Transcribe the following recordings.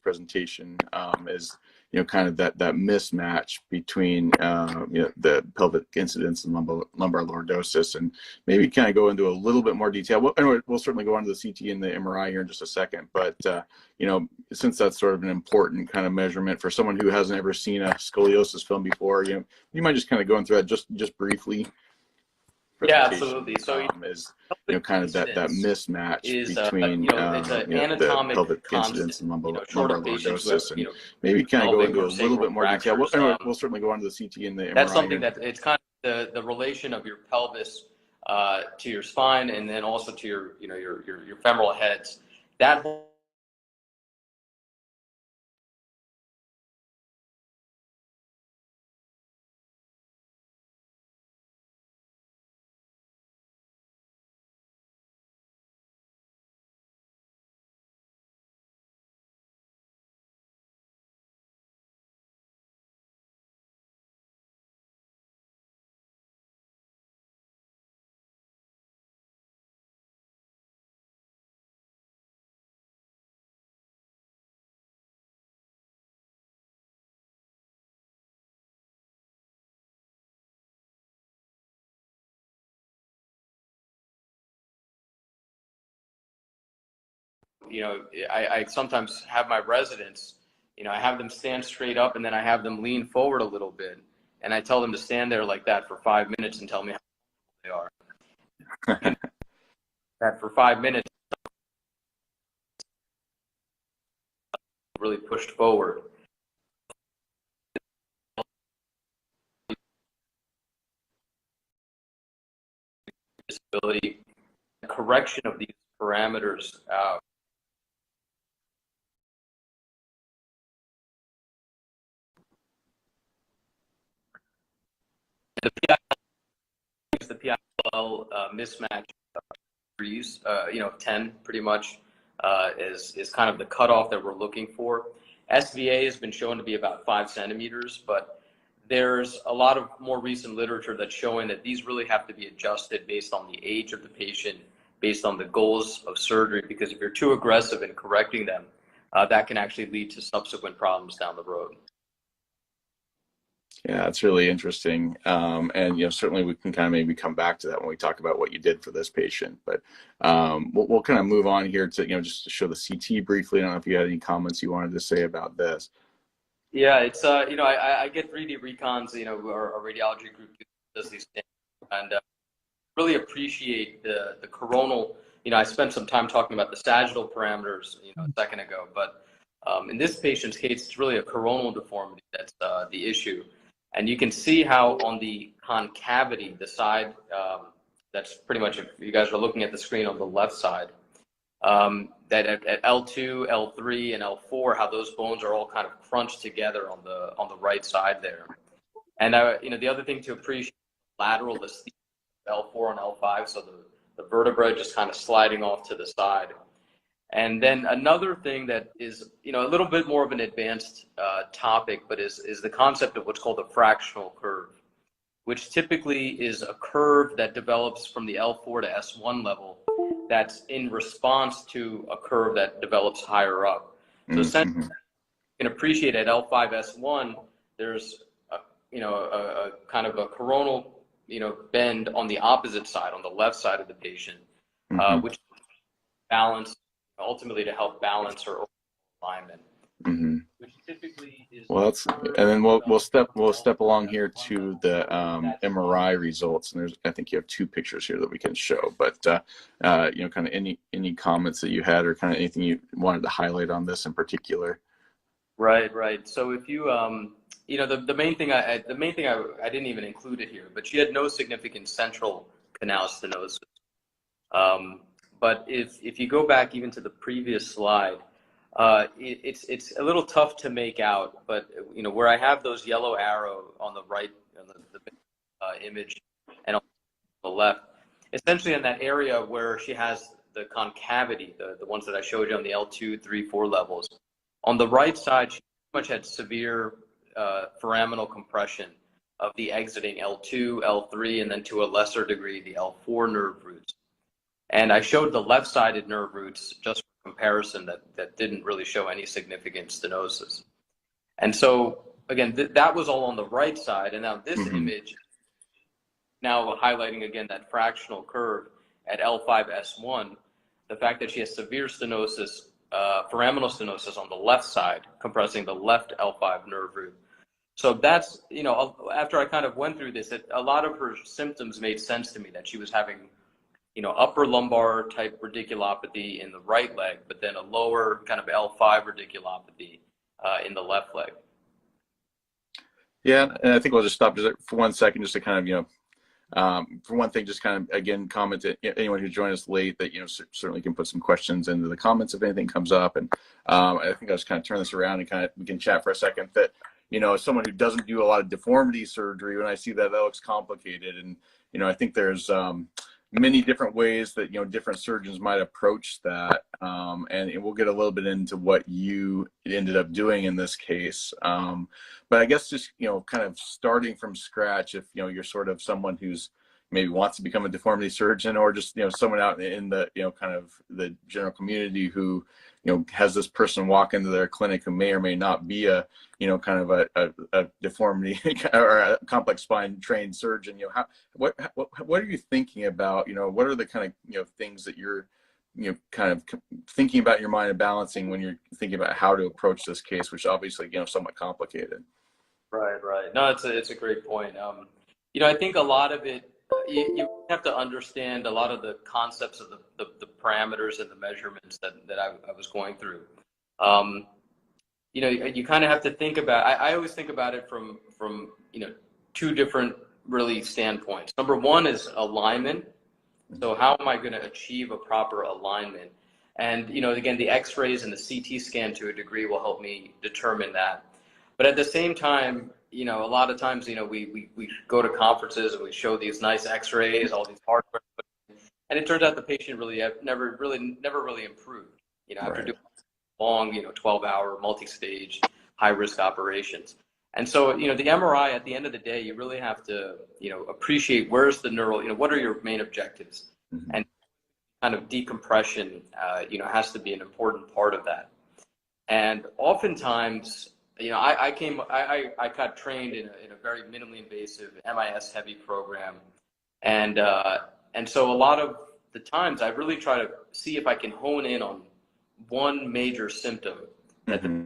presentation is, kind of that mismatch between, the pelvic incidence and lumbar lordosis, and maybe kind of go into a little bit more detail. Well, anyway, we'll certainly go on to the CT and the MRI here in just a second, but, since that's sort of an important kind of measurement for someone who hasn't ever seen a scoliosis film before, you might just kind of going through that just briefly. Yeah, absolutely. So is kind of that mismatch between it's an anatomic the pelvic constant, incidence and lumbar lordosis, and maybe kind of go into a little bit more detail. Well, anyway, we'll certainly go on to the CT and the MRI. That's something that it's kind of the relation of your pelvis to your spine, and then also to your your femoral heads. That I sometimes have my residents, I have them stand straight up, and then I have them lean forward a little bit, and I tell them to stand there like that for 5 minutes and tell me how they are. That for 5 minutes really pushed forward. Disability, correction of these parameters. The PIL mismatch use, 10 pretty much is kind of the cutoff that we're looking for. SVA has been shown to be about 5 centimeters, but there's a lot of more recent literature that's showing that these really have to be adjusted based on the age of the patient, based on the goals of surgery, because if you're too aggressive in correcting them, that can actually lead to subsequent problems down the road. Yeah, it's really interesting. And, certainly we can kind of maybe come back to that when we talk about what you did for this patient. But we'll kind of move on here to, just to show the CT briefly. I don't know if you had any comments you wanted to say about this. Yeah, it's, I get 3D recons, our radiology group does these things, and really appreciate the coronal. I spent some time talking about the sagittal parameters, a second ago, but in this patient's case, it's really a coronal deformity that's the issue. And you can see how on the concavity, the side, that's pretty much, if you guys are looking at the screen on the left side, that at L2, L3, and L4, how those bones are all kind of crunched together on the right side there. And the other thing to appreciate, lateral aesthetic, L4 and L5, so the vertebra just kind of sliding off to the side. And then another thing that is, a little bit more of an advanced topic, but is the concept of what's called a fractional curve, which typically is a curve that develops from the L4 to S1 level that's in response to a curve that develops higher up. So essentially, you can appreciate at L5, S1, there's a kind of a coronal, bend on the opposite side, on the left side of the patient, which balance, ultimately to help balance her alignment. Which typically is and then we'll step along here to the MRI results, and I think you have 2 pictures here that we can show, but kind of any comments that you had, or kind of anything you wanted to highlight on this in particular. Right. So if you the main thing I didn't even include it here, but she had no significant central canal stenosis. But if you go back even to the previous slide, it's a little tough to make out, but where I have those yellow arrow on the right, on the image, and on the left, essentially in that area where she has the concavity, the ones that I showed you on the L2, 3, 4 levels. On the right side, she pretty much had severe foraminal compression of the exiting L2, L3, and then to a lesser degree the L4 nerve roots. And I showed the left-sided nerve roots just for comparison that didn't really show any significant stenosis. And so again, that was all on the right side, and now this Mm-hmm. image now highlighting again that fractional curve at L5S1, the fact that she has severe stenosis, foraminal stenosis on the left side, compressing the left L5 nerve root. So that's, after I kind of went through this, a lot of her symptoms made sense to me, that she was having, upper lumbar type radiculopathy in the right leg, but then a lower kind of L5 radiculopathy in the left leg. Yeah, and I think we'll just stop just for 1 second, just to kind of, for one thing, just kind of again comment to anyone who joined us late that certainly can put some questions into the comments if anything comes up, and I think I'll just kind of turn this around and kind of we can chat for a second. That as someone who doesn't do a lot of deformity surgery, when I see that looks complicated, and I think there's many different ways that different surgeons might approach that, and we'll get a little bit into what you ended up doing in this case. But I guess just kind of starting from scratch, if you're sort of someone who's maybe wants to become a deformity surgeon, or just someone out in the kind of the general community who has this person walk into their clinic who may or may not be a kind of a deformity or a complex spine trained surgeon. What are you thinking about? What are the kind of things that you're kind of thinking about in your mind and balancing when you're thinking about how to approach this case, which obviously somewhat complicated. Right, right. No, it's a great point. I think a lot of it, you have to understand a lot of the concepts of the parameters and the measurements that I was going through. You kind of have to think about. I always think about it from two different really standpoints. Number one is alignment. So how am I going to achieve a proper alignment? And again, the X-rays and the CT scan to a degree will help me determine that. But at the same time, a lot of times, we go to conferences and we show these nice X-rays, all these hardware, and it turns out the patient really never really improved. After Right. doing long, 12-hour multi-stage high-risk operations. And so, the MRI at the end of the day, you really have to, appreciate where's the neural, what are your main objectives, Mm-hmm. and kind of decompression, has to be an important part of that. And oftentimes, I got trained in a very minimally invasive MIS heavy program. And so a lot of the times I really try to see if I can hone in on one major symptom that the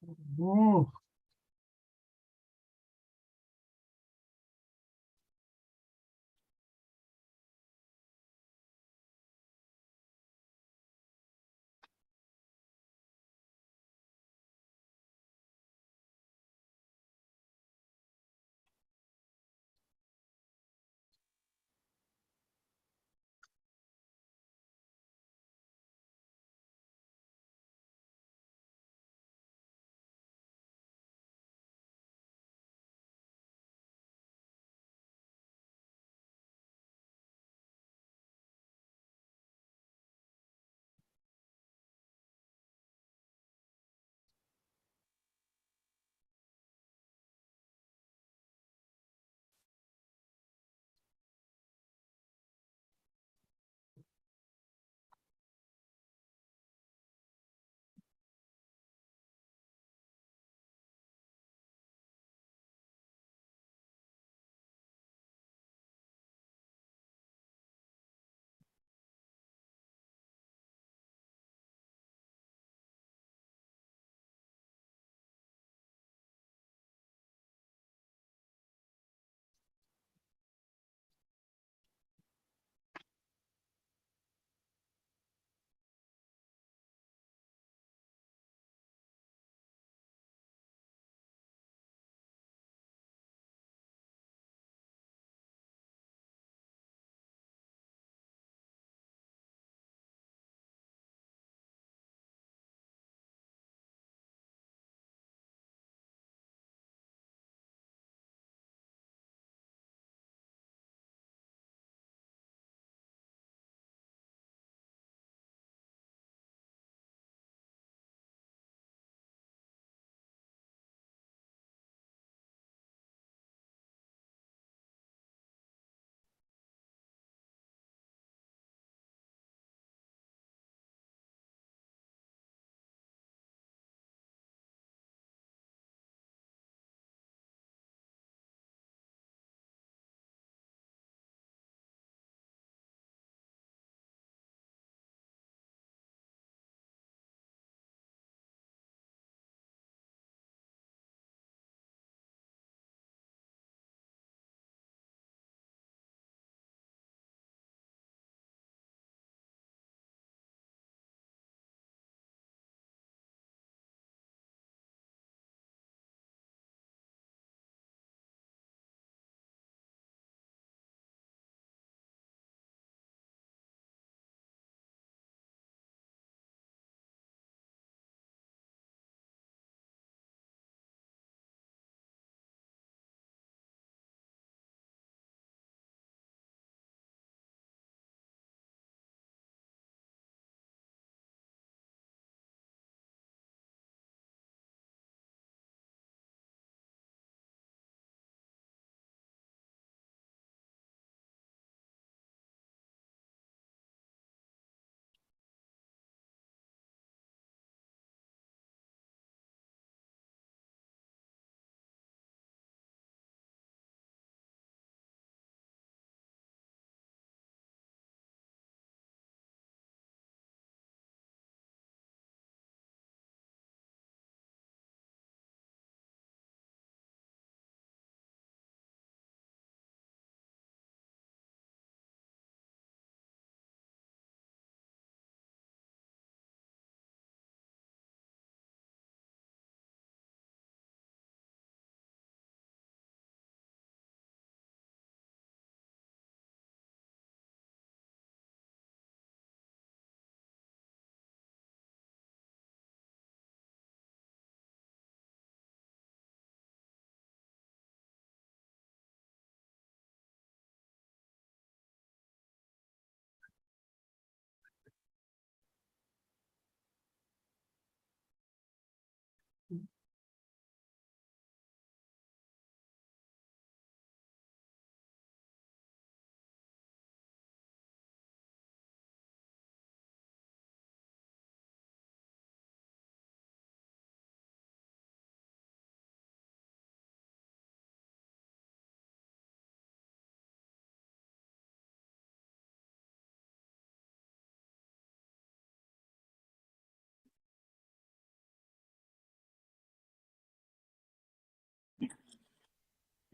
Mm-hmm. Ooh.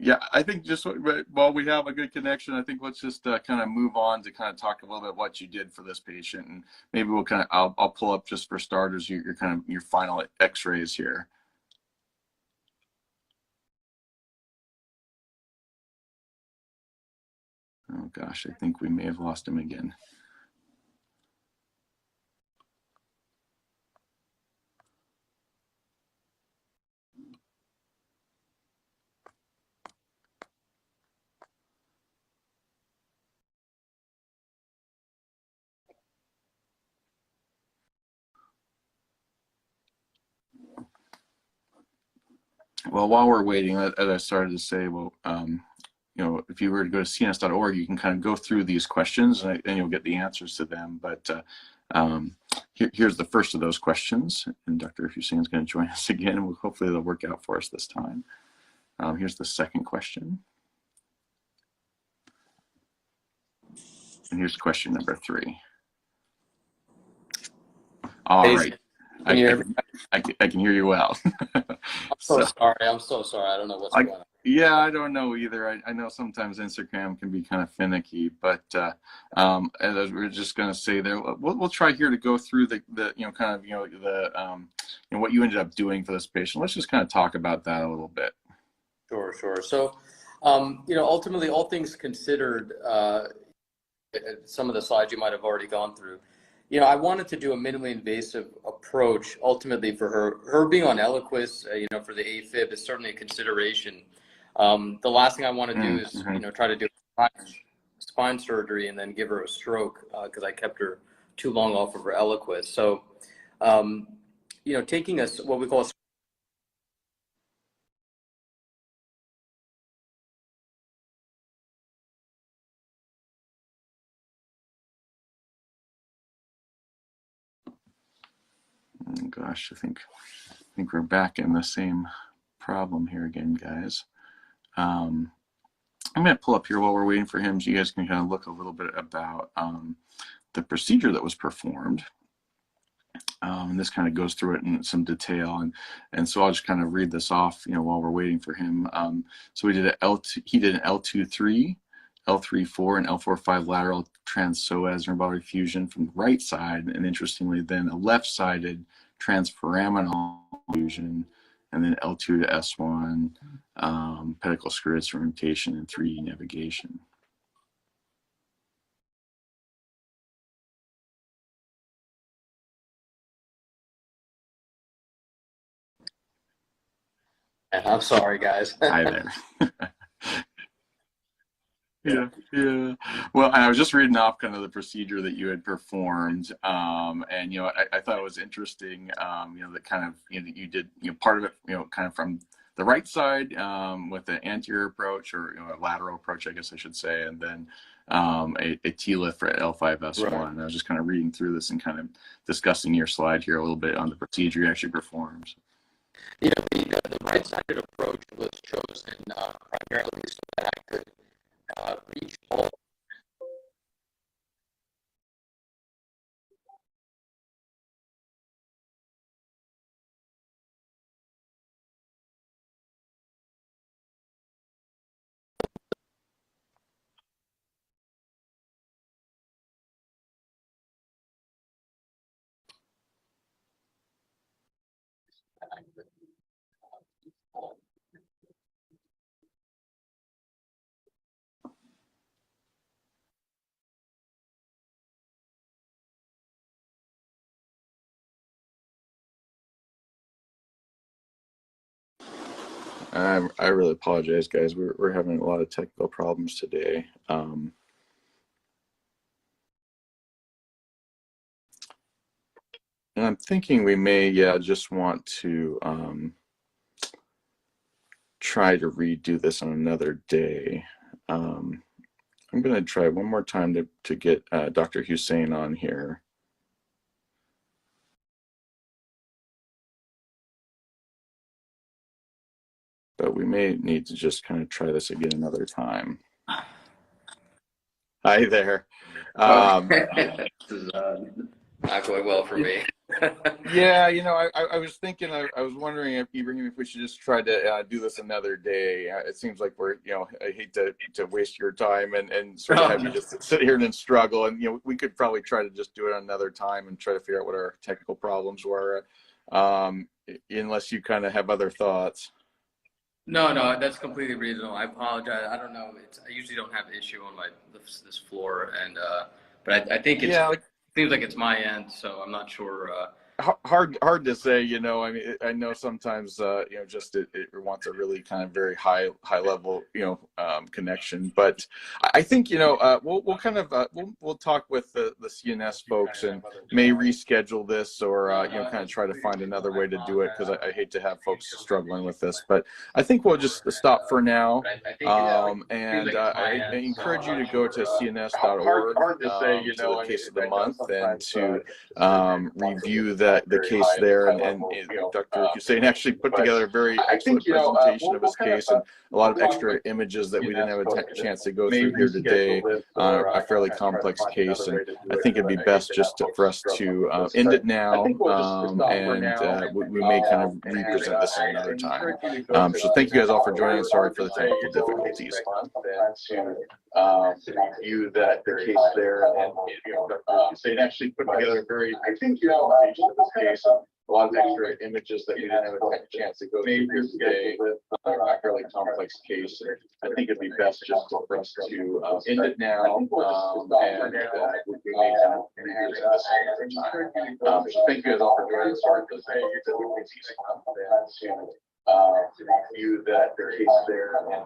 Yeah, I think just while we have a good connection, I think let's just kind of move on to kind of talk a little bit what you did for this patient, and maybe we'll kind of I'll pull up just for starters your kind of your final X-rays here. Oh gosh, I think we may have lost him again. Well, while we're waiting, as I started to say, well, you know, if you were to go to cns.org, you can kind of go through these questions and you'll get the answers to them. But here's the first of those questions, and Dr. Hussein is going to join us again, and hopefully they'll work out for us this time. Here's the second question. And here's question number 3. All right. I can hear you well. I'm so sorry. I'm so sorry. I don't know what's going on. Yeah, I don't know either. I know sometimes Instagram can be kind of finicky, but as we were just going to say there, we'll try here to go through the you know, kind of, you know, the you know, what you ended up doing for this patient. Let's just kind of talk about that a little bit. Sure. So, you know, ultimately, all things considered, some of the slides you might have already gone through. You know, I wanted to do a minimally invasive approach ultimately for her. Her being on Eliquis, you know, for the AFib is certainly a consideration. The last thing I want to do is, you know, try to do spine surgery and then give her a stroke because I kept her too long off of her Eliquis. So, you know, taking what we call a Oh, gosh, I think we're back in the same problem here again, guys. I'm going to pull up here while we're waiting for him so you guys can kind of look a little bit about the procedure that was performed. And this kind of goes through it in some detail, and so I'll just kind of read this off, you know, while we're waiting for him. So we did he did an L2-3, L3-4, and L4-5 lateral transpsoas neural fusion from the right side, and interestingly, then a left-sided transforaminal fusion, and then L2 to S1, pedicle screw instrumentation, and 3D navigation. I'm sorry, guys. Hi there. Yeah. Well, I was just reading off kind of the procedure that you had performed, and you know, I thought it was interesting, you know, that kind of, you know, that you did, you know, part of it, you know, kind of from the right side with the anterior approach, or, you know, a lateral approach, I guess I should say, and then a T-lift for L5S1. Right. And I was just kind of reading through this and kind of discussing your slide here a little bit on the procedure you actually performed. You know, the right-sided approach was chosen primarily so that I could reach all. I really apologize, guys. We're having a lot of technical problems today. And I'm thinking we may, just want to try to redo this on another day. I'm going to try one more time to get Dr. Hussein on here. But we may need to just kind of try this again another time. Hi there. Not going well for me. Yeah, I was thinking, I was wondering if even if we should just try to do this another day. It seems like I hate to waste your time and sort of Oh, have you no. just sit here and then struggle. And, we could probably try to just do it another time and try to figure out what our technical problems were, unless you kind of have other thoughts. No, no, that's completely reasonable. I apologize. I don't know. I usually don't have issue on this floor, and but I think Yeah, it seems like it's my end, so I'm not sure. hard to say. I mean, I know sometimes just it wants a really kind of very high level connection, but I think we'll kind of we'll talk with the CNS folks and may reschedule this, or kind of try to find another way to do it, because I hate to have folks struggling with this. But I think we'll just stop for now. And I encourage you to go to cns.org, to the case of the month, and to review the case there. And Dr. Hussein actually put together a very excellent presentation of his case, and a lot of extra images that we didn't have a chance to go through here today on a fairly complex case. And I think it'd be best just for us to end it now, and we may kind of represent this another time. So thank you guys all for joining. Sorry for the technical difficulties. To review the case there, and Dr. Hussein actually put together a very, I think, presentation of this case, a lot of extra images that we didn't have a chance to go through here today. A fairly complex case. I think it'd be best just for us to end it now, and we may kind of revisit this another time. So thank you guys all for joining. Sorry for the technical difficulties. To review the case there, and